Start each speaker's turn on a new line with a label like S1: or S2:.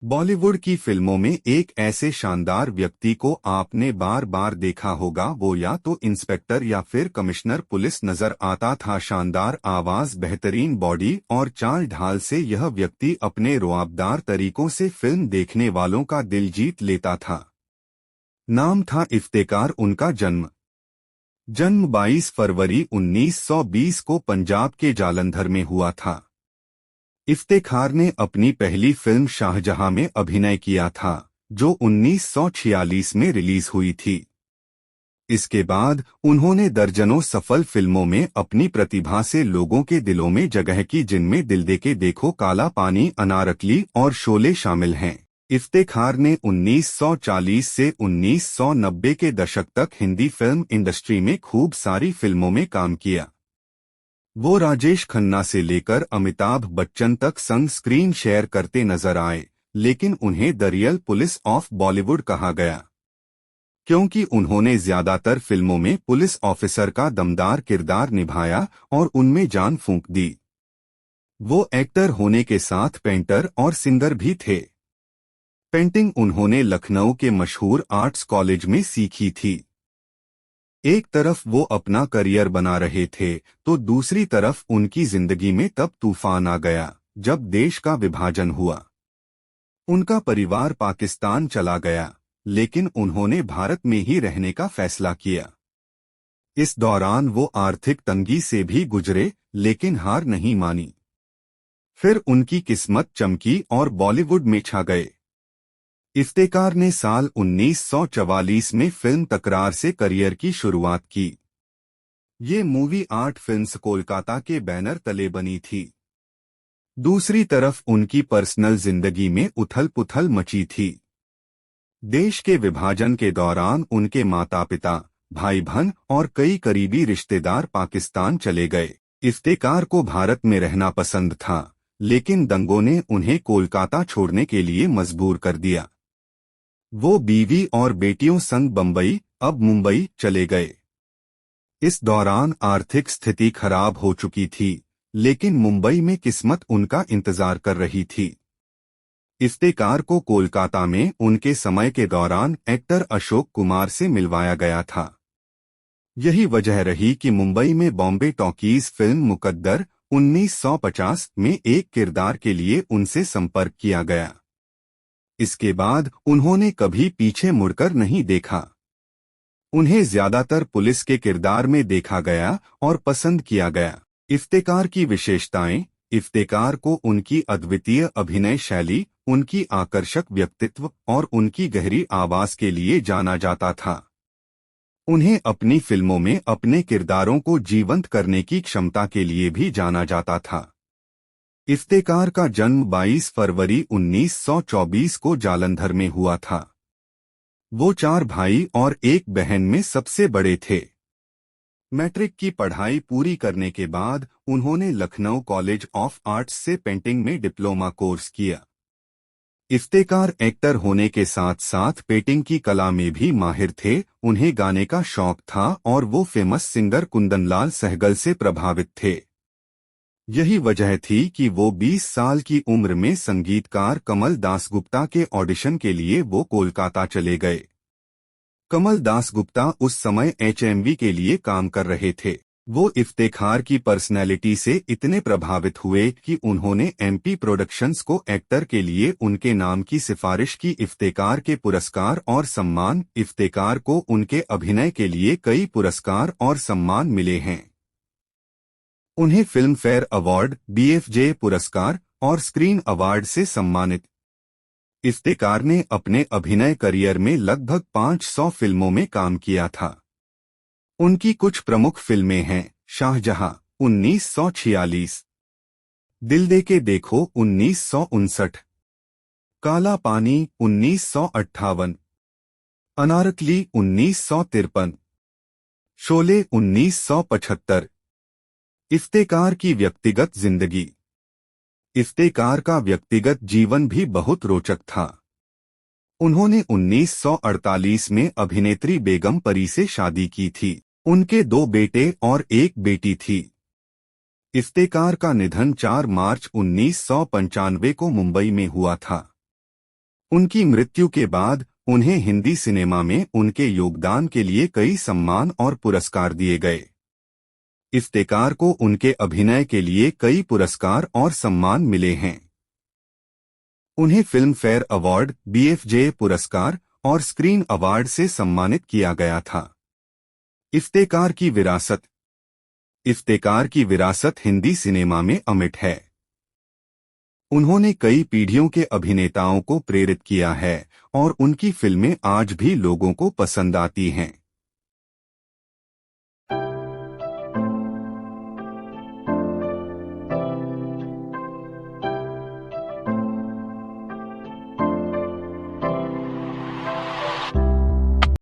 S1: बॉलीवुड की फिल्मों में एक ऐसे शानदार व्यक्ति को आपने बार बार देखा होगा। वो या तो इंस्पेक्टर या फिर कमिश्नर पुलिस नजर आता था। शानदार आवाज, बेहतरीन बॉडी और चाल ढाल से यह व्यक्ति अपने रुआबदार तरीकों से फिल्म देखने वालों का दिल जीत लेता था। नाम था इफ्तेकार। उनका जन्म जन्म 22 फरवरी 1920 को पंजाब के जालंधर में हुआ था। इफ्तेखार ने अपनी पहली फिल्म शाहजहां में अभिनय किया था, जो 1946 में रिलीज हुई थी। इसके बाद उन्होंने दर्जनों सफल फिल्मों में अपनी प्रतिभा से लोगों के दिलों में जगह की, जिनमें दिल दे के देखो, काला पानी, अनारकली और शोले शामिल हैं। इफ्तेखार ने 1940 से 1990 के दशक तक हिंदी फिल्म इंडस्ट्री में खूब सारी फिल्मों में काम किया। वो राजेश खन्ना से लेकर अमिताभ बच्चन तक संग स्क्रीन शेयर करते नजर आए, लेकिन उन्हें the real police of Bollywood कहा गया, क्योंकि उन्होंने ज्यादातर फिल्मों में पुलिस ऑफिसर का दमदार किरदार निभाया और उनमें जान फूंक दी। वो एक्टर होने के साथ पेंटर और सिंगर भी थे। पेंटिंग उन्होंने लखनऊ के मशहूर आर्ट्स कॉलेज में सीखी थी। एक तरफ वो अपना करियर बना रहे थे, तो दूसरी तरफ उनकी जिंदगी में तब तूफान आ गया जब देश का विभाजन हुआ। उनका परिवार पाकिस्तान चला गया, लेकिन उन्होंने भारत में ही रहने का फैसला किया। इस दौरान वो आर्थिक तंगी से भी गुजरे, लेकिन हार नहीं मानी। फिर उनकी किस्मत चमकी और बॉलीवुड में छा गए। इफ्तेकार ने साल 1944 में फिल्म तकरार से करियर की शुरुआत की। ये मूवी आर्ट फिल्म्स कोलकाता के बैनर तले बनी थी। दूसरी तरफ उनकी पर्सनल जिंदगी में उथल-पुथल मची थी। देश के विभाजन के दौरान उनके माता-पिता, भाई-बहन और कई करीबी रिश्तेदार पाकिस्तान चले गए। इफ्तेकार को भारत में रहना पसंद था, लेकिन दंगों ने उन्हें कोलकाता छोड़ने के लिए मजबूर कर दिया। वो बीवी और बेटियों संग बम्बई, अब मुंबई, चले गए। इस दौरान आर्थिक स्थिति खराब हो चुकी थी, लेकिन मुंबई में किस्मत उनका इंतजार कर रही थी। इफ्तेकार को कोलकाता में उनके समय के दौरान एक्टर अशोक कुमार से मिलवाया गया था। यही वजह रही कि मुंबई में बॉम्बे टॉकीज फिल्म मुकद्दर 1950 में एक किरदार के लिए उनसे संपर्क किया गया। इसके बाद उन्होंने कभी पीछे मुड़कर नहीं देखा। उन्हें ज्यादातर पुलिस के किरदार में देखा गया और पसंद किया गया। इफ्तेकार की विशेषताएं। इफ्तेकार को उनकी अद्वितीय अभिनय शैली, उनकी आकर्षक व्यक्तित्व और उनकी गहरी आवाज के लिए जाना जाता था। उन्हें अपनी फिल्मों में अपने किरदारों को जीवंत करने की क्षमता के लिए भी जाना जाता था। इफ्तेकार का जन्म 22 फरवरी 1924 को जालंधर में हुआ था। वो 4 भाई और एक बहन में सबसे बड़े थे। मैट्रिक की पढ़ाई पूरी करने के बाद उन्होंने लखनऊ कॉलेज ऑफ आर्ट्स से पेंटिंग में डिप्लोमा कोर्स किया। इफ्तेकार एक्टर होने के साथ साथ पेंटिंग की कला में भी माहिर थे। उन्हें गाने का शौक था और वो फेमस सिंगर कुंदनलाल सहगल से प्रभावित थे। यही वजह थी कि वो 20 साल की उम्र में संगीतकार कमल दासगुप्ता के ऑडिशन के लिए वो कोलकाता चले गए। कमल दासगुप्ता उस समय HMV के लिए काम कर रहे थे। वो इफ्तेखार की पर्सनैलिटी से इतने प्रभावित हुए कि उन्होंने MP प्रोडक्शंस को एक्टर के लिए उनके नाम की सिफारिश की। इफ्तेकार के पुरस्कार और सम्मान। इफ्तेकार को उनके अभिनय के लिए कई पुरस्कार और सम्मान मिले हैं। उन्हें फिल्म फेयर अवार्ड, BFJ पुरस्कार और स्क्रीन अवार्ड से सम्मानित। इफ्तेकार ने अपने अभिनय करियर में लगभग 500 फिल्मों में काम किया था। उनकी कुछ प्रमुख फिल्में हैं: शाहजहां 1946, दिल दे के देखो 1959, काला पानी 1958, अनारकली 1953, शोले 1975। इफ्तेकार की व्यक्तिगत जिंदगी। इफ्तेकार का व्यक्तिगत जीवन भी बहुत रोचक था। उन्होंने 1948 में अभिनेत्री बेगम परी से शादी की थी। उनके 2 बेटे और 1 बेटी थी। इफ्तेकार का निधन 4 मार्च 1995 को मुंबई में हुआ था। उनकी मृत्यु के बाद उन्हें हिंदी सिनेमा में उनके योगदान के लिए कई सम्मान और पुरस्कार दिए गए। इफ्तेकार को उनके अभिनय के लिए कई पुरस्कार और सम्मान मिले हैं। उन्हें फिल्म फेयर अवार्ड, BFJ पुरस्कार और स्क्रीन अवार्ड से सम्मानित किया गया था। इफ्तेकार की विरासत। इफ्तेकार की विरासत हिंदी सिनेमा में अमिट है। उन्होंने कई पीढ़ियों के अभिनेताओं को प्रेरित किया है और उनकी फिल्में आज भी लोगों को पसंद आती हैं।